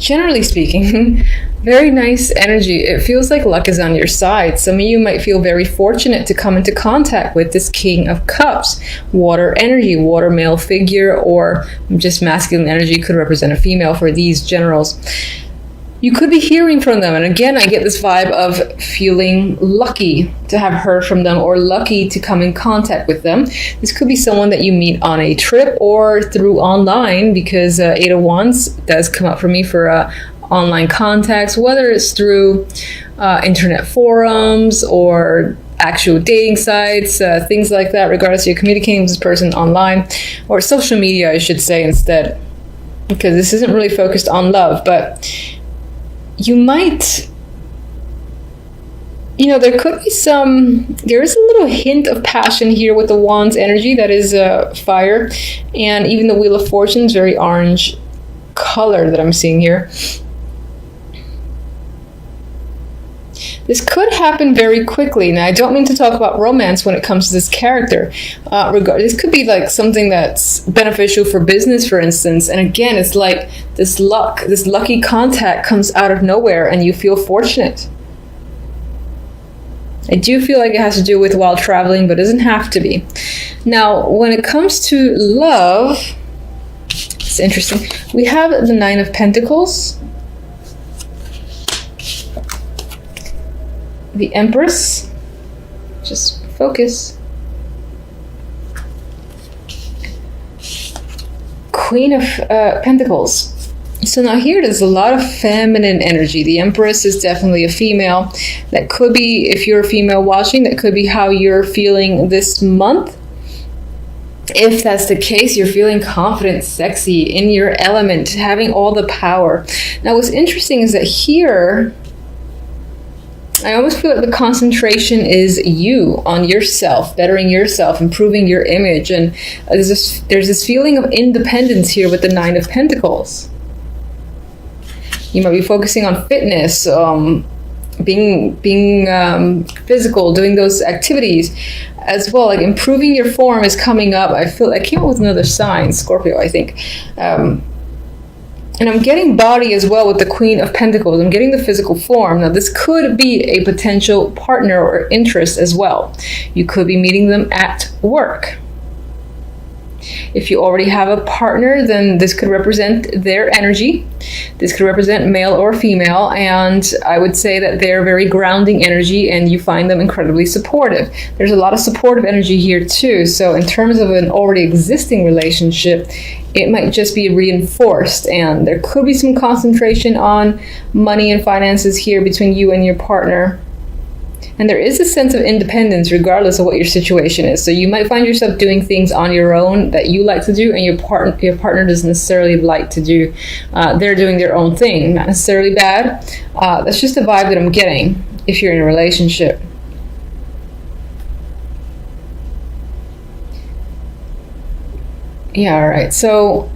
generally speaking, very nice energy. It feels like luck is on your side. Some of you might feel very fortunate to come into contact with this King of Cups, water energy, water male figure, or just masculine energy could represent a female for these generals. You could be hearing from them. And again, I get this vibe of feeling lucky to have heard from them or lucky to come in contact with them. This could be someone that you meet on a trip or through online, because Eight of Wands does come up for me for online contacts, whether it's through internet forums or actual dating sites, things like that, regardless if you're communicating with this person online, or social media, I should say, instead, because this isn't really focused on love. But you might, there could be there is a little hint of passion here with the Wands energy. That is fire. And even the Wheel of Fortune is very orange color that I'm seeing here. This could happen very quickly. Now, I don't mean to talk about romance when it comes to this character. This could be like something that's beneficial for business, for instance. And again, it's like this lucky contact comes out of nowhere and you feel fortunate. I do feel like it has to do with while traveling, but it doesn't have to be. Now, when it comes to love, it's interesting. We have the Nine of Pentacles, the Empress, just focus, Queen of Pentacles. So now here there's a lot of feminine energy. The Empress is definitely a female. That could be, if you're a female watching, that could be how you're feeling this month. If that's the case, you're feeling confident, sexy, in your element, having all the power. Now what's interesting is that here, I almost feel like the concentration is you, on yourself, bettering yourself, improving your image. And there's this feeling of independence here with the Nine of Pentacles. You might be focusing on fitness, being physical, doing those activities as well. Like improving your form is coming up. I came up with another sign, Scorpio, I think. And I'm getting body as well with the Queen of Pentacles. I'm getting the physical form. Now, this could be a potential partner or interest as well. You could be meeting them at work. If you already have a partner, then this could represent their energy. This could represent male or female, and I would say that they're very grounding energy and you find them incredibly supportive. There's a lot of supportive energy here too. So in terms of an already existing relationship, it might just be reinforced, and there could be some concentration on money and finances here between you and your partner. And there is a sense of independence regardless of what your situation is. So you might find yourself doing things on your own that you like to do, and your partner doesn't necessarily like to do. They're doing their own thing, not necessarily bad. That's just a vibe that I'm getting if you're in a relationship. Yeah, all right. So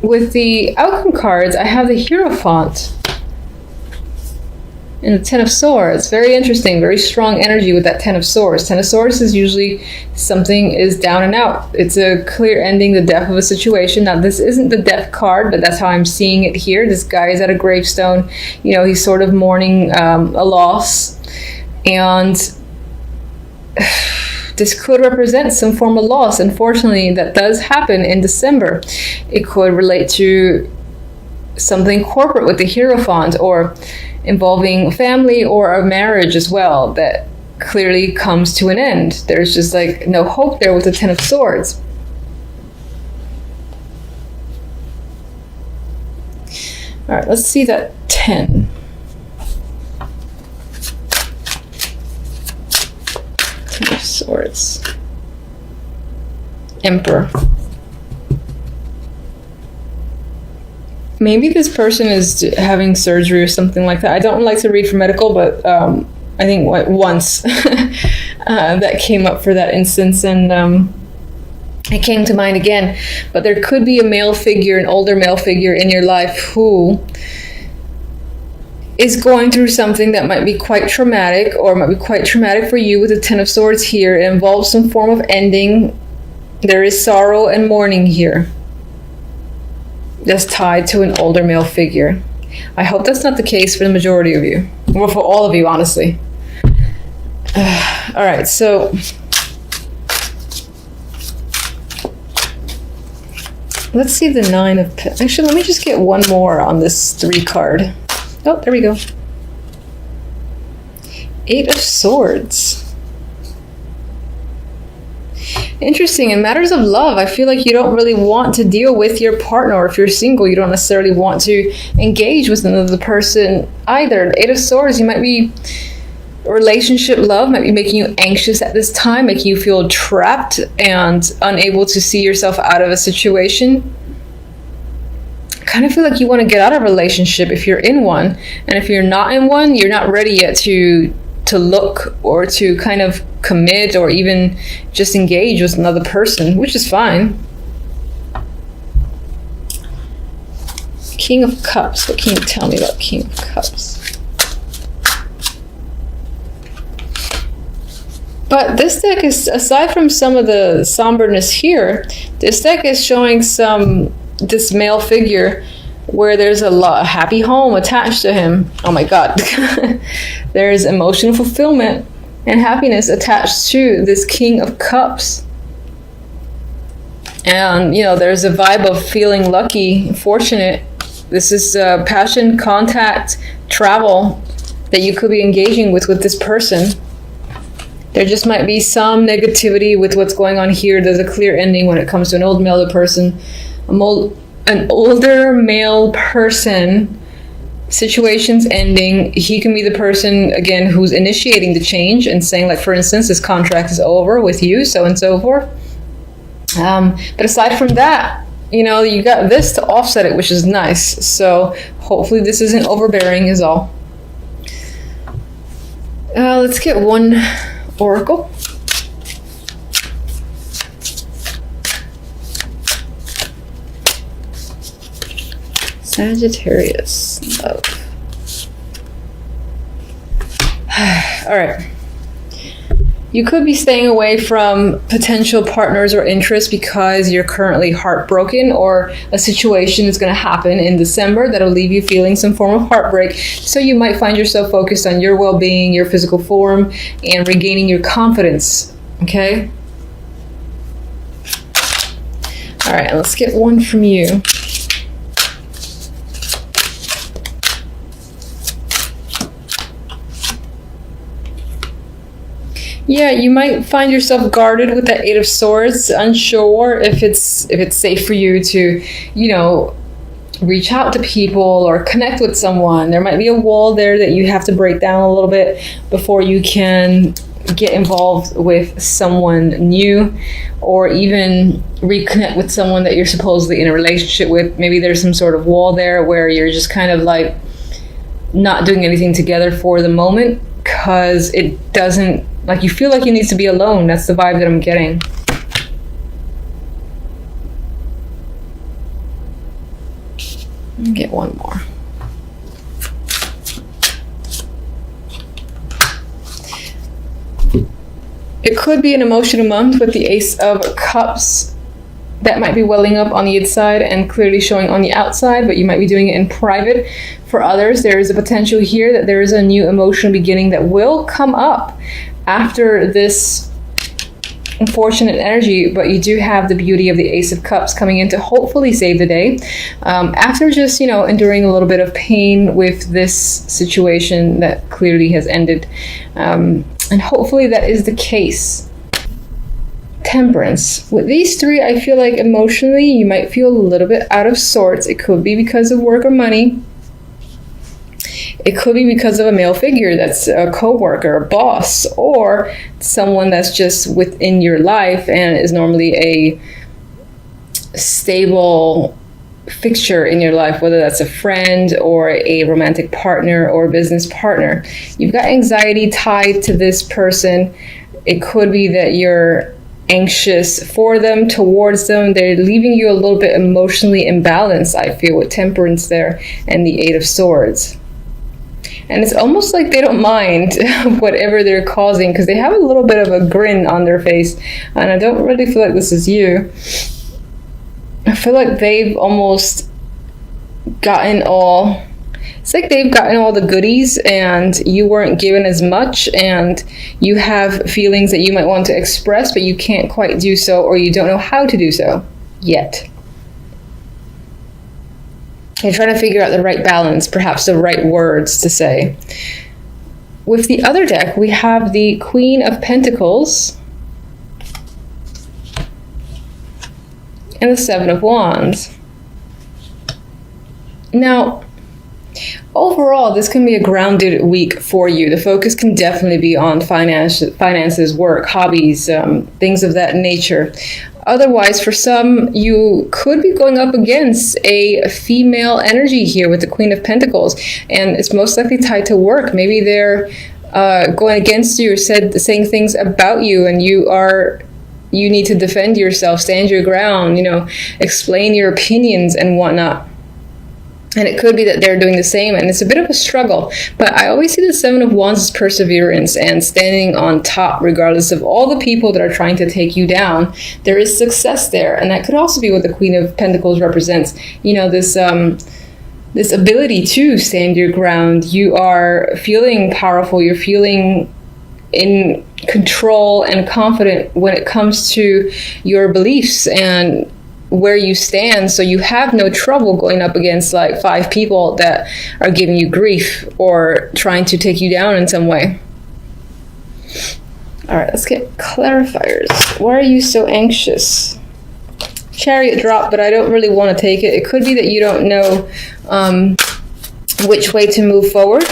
with the outcome cards, I have the Hierophant and the Ten of Swords. Very interesting, very strong energy with that Ten of Swords. Ten of Swords is usually something is down and out. It's a clear ending, the death of a situation. Now, this isn't the death card, but that's how I'm seeing it here. This guy is at a gravestone. He's sort of mourning a loss. And this could represent some form of loss. Unfortunately, that does happen in December. It could relate to something corporate with the Hierophant, or involving family or a marriage as well that clearly comes to an end. There's just like no hope there with the Ten of Swords. All right, let's see that 10. Ten of Swords. Emperor. Maybe this person is having surgery or something like that. I don't like to read for medical, but I think once that came up for that instance, and it came to mind again. But there could be a male figure, an older male figure in your life who is going through something that might be quite traumatic, or might be quite traumatic for you with the Ten of Swords here. It involves some form of ending. There is sorrow and mourning here that's tied to an older male figure. I hope that's not the case for the majority of you. Well, for all of you, honestly. All right, so let's see the 9 of Pentacles. Actually, let me just get one more on this 3 card. Oh, there we go. 8 of Swords. Interesting. In matters of love, I feel like you don't really want to deal with your partner. Or if you're single, you don't necessarily want to engage with another person either. 8 of Swords, you might be... relationship love might be making you anxious at this time, making you feel trapped and unable to see yourself out of a situation. I kind of feel like you want to get out of a relationship if you're in one. And if you're not in one, you're not ready yet to look or to kind of commit or even just engage with another person, which is fine. King of Cups. What can you tell me about King of Cups? But this deck is, aside from some of the somberness here, this deck is showing this male figure where there's a happy home attached to him. Oh my God. There's emotional fulfillment and happiness attached to this King of Cups. And, you know, there's a vibe of feeling lucky, fortunate. This is passion, contact, travel that you could be engaging with this person. There just might be some negativity with what's going on here. There's a clear ending when it comes to an old male person. An older male person, situation's ending. He can be the person, again, who's initiating the change and saying, like, for instance, this contract is over with you, so and so forth. But aside from that, you know, you got this to offset it, which is nice. So hopefully this isn't overbearing is all. Let's get one oracle. Sagittarius, love. All right. You could be staying away from potential partners or interests because you're currently heartbroken, or a situation is going to happen in December that'll leave you feeling some form of heartbreak. So you might find yourself focused on your well-being, your physical form, and regaining your confidence. Okay? All right, let's get one from you. Yeah, you might find yourself guarded with that 8 of Swords, unsure if it's safe for you to, you know, reach out to people or connect with someone. There might be a wall there that you have to break down a little bit before you can get involved with someone new, or even reconnect with someone that you're supposedly in a relationship with. Maybe there's some sort of wall there where you're just kind of like not doing anything together for the moment because it doesn't, like, you feel like you need to be alone. That's the vibe that I'm getting. Let me get one more. It could be an emotional month with the Ace of Cups. That might be welling up on the inside and clearly showing on the outside, but you might be doing it in private. For others, there is a potential here that there is a new emotional beginning that will come up after this unfortunate energy, but you do have the beauty of the Ace of Cups coming in to hopefully save the day. After just, you know, enduring a little bit of pain with this situation that clearly has ended. And hopefully that is the case. Temperance. With these three, I feel like emotionally you might feel a little bit out of sorts. It could be because of work or money. It could be because of a male figure that's a co-worker, a boss, or someone that's just within your life and is normally a stable fixture in your life, whether that's a friend or a romantic partner or business partner. You've got anxiety tied to this person. It could be that you're anxious for them, towards them. They're leaving you a little bit emotionally imbalanced, I feel, with Temperance there and the 8 of Swords. And it's almost like they don't mind whatever they're causing because they have a little bit of a grin on their face. And I don't really feel like this is you. I feel like they've almost gotten all It's like they've gotten all the goodies and you weren't given as much, and you have feelings that you might want to express, but you can't quite do so, or you don't know how to do so yet. You're trying to figure out the right balance, perhaps the right words to say. With the other deck, we have the Queen of Pentacles and the Seven of Wands. Now, overall, this can be a grounded week for you. The focus can definitely be on finances, work, hobbies, things of that nature. Otherwise, for some, you could be going up against a female energy here with the Queen of Pentacles, and it's most likely tied to work. Maybe they're going against you or saying things about you, and you need to defend yourself, stand your ground, explain your opinions and whatnot. And it could be that they're doing the same, and it's a bit of a struggle. But I always see the Seven of Wands as perseverance and standing on top, regardless of all the people that are trying to take you down. There is success there, and that could also be what the Queen of Pentacles represents. This ability to stand your ground. You are feeling powerful. You're feeling in control and confident when it comes to your beliefs and where you stand, so you have no trouble going up against like 5 people that are giving you grief or trying to take you down in some way. All right, let's get clarifiers. Why are you so anxious? Chariot drop, but I don't really want to take it. It could be that you don't know which way to move forward.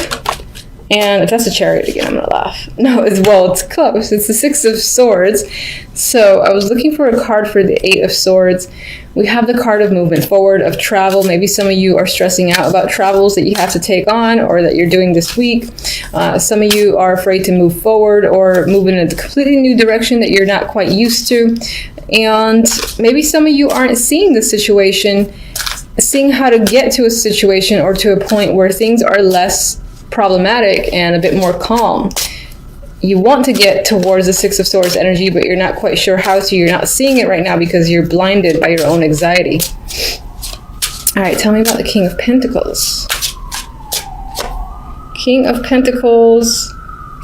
And if that's a Chariot again, I'm gonna laugh. No, it's close. It's the Six of Swords. So I was looking for a card for the Eight of Swords. We have the card of movement forward, of travel. Maybe some of you are stressing out about travels that you have to take on or that you're doing this week. Some of you are afraid to move forward or move in a completely new direction that you're not quite used to. And maybe some of you aren't seeing the situation, seeing how to get to a situation or to a point where things are less problematic and a bit more calm. You want to get towards the Six of Swords energy, but you're not quite sure how to. You're not seeing it right now because you're blinded by your own anxiety. All right, tell me about the King of Pentacles. King of Pentacles,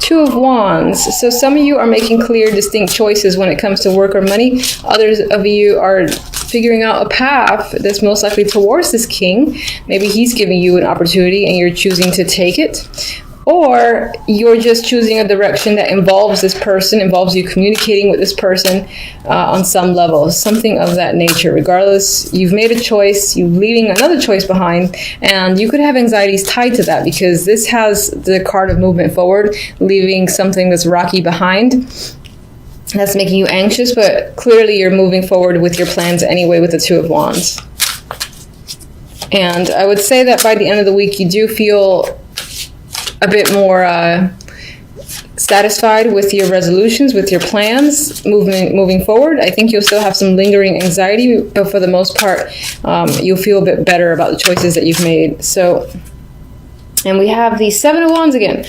Two of Wands. So some of you are making clear, distinct choices when it comes to work or money. Others of you are figuring out a path that's most likely towards this king. Maybe he's giving you an opportunity and you're choosing to take it. Or you're just choosing a direction that involves this person, involves you communicating with this person on some level, something of that nature. Regardless, you've made a choice, you're leaving another choice behind, and you could have anxieties tied to that because this has the card of movement forward, leaving something that's rocky behind. That's making you anxious, but clearly you're moving forward with your plans anyway with the Two of Wands. And I would say that by the end of the week, you do feel a bit more satisfied with your resolutions, with your plans, moving forward. I think you'll still have some lingering anxiety, but for the most part, you'll feel a bit better about the choices that you've made. So, and we have the Seven of Wands again.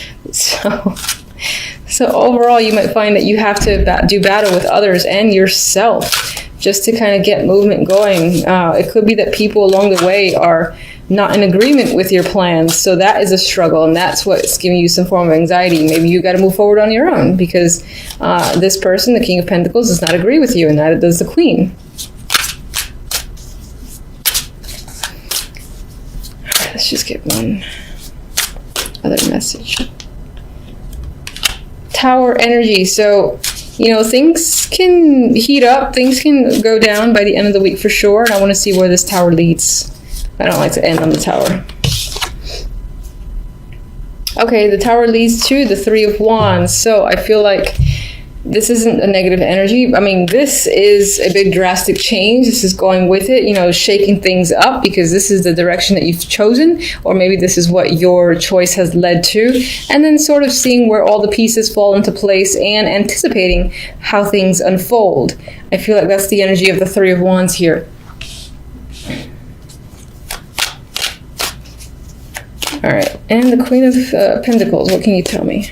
So overall, you might find that you have to do battle with others and yourself just to kind of get movement going. It could be that people along the way are not in agreement with your plans. So that is a struggle, and that's what's giving you some form of anxiety. Maybe you got to move forward on your own because this person, the King of Pentacles, does not agree with you, and neither does the Queen. Let's just get one other message. Tower energy. So, things can heat up, things can go down by the end of the week for sure, and I want to see where this tower leads. I don't like to end on the tower. Okay, the tower leads to the Three of Wands. So I feel like this isn't a negative energy. I mean, this is a big drastic change. This is going with it, shaking things up because this is the direction that you've chosen, or maybe this is what your choice has led to, and then sort of seeing where all the pieces fall into place and anticipating how things unfold. I feel like that's the energy of the Three of Wands here. All right, and the Queen of Pentacles, what can you tell me?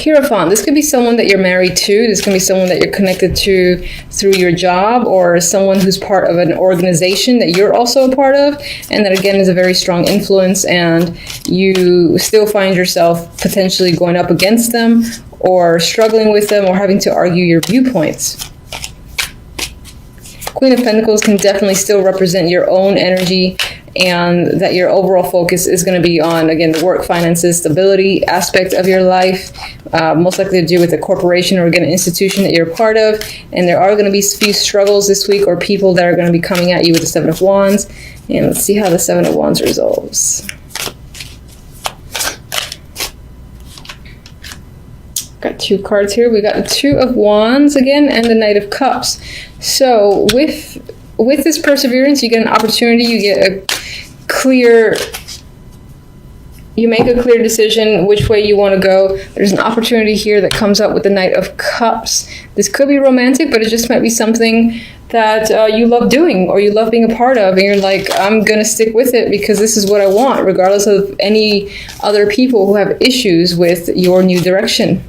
Hierophant, this could be someone that you're married to. This can be someone that you're connected to through your job, or someone who's part of an organization that you're also a part of, and that again is a very strong influence, and you still find yourself potentially going up against them or struggling with them or having to argue your viewpoints. Queen of Pentacles can definitely still represent your own energy, and that your overall focus is going to be on, again, the work, finances, stability aspect of your life, most likely to do with a corporation or, again, an institution that you're a part of. And there are going to be a few struggles this week, or people that are going to be coming at you with the Seven of Wands. And let's see how the Seven of Wands resolves. Got two cards here. We got the Two of Wands again, and the Knight of Cups. So with this perseverance, you get an opportunity, you get a clear, you make a clear decision which way you want to go. There's an opportunity here that comes up with the Knight of Cups. This could be romantic, but it just might be something that you love doing, or you love being a part of, and you're like, I'm gonna stick with it because this is what I want, regardless of any other people who have issues with your new direction.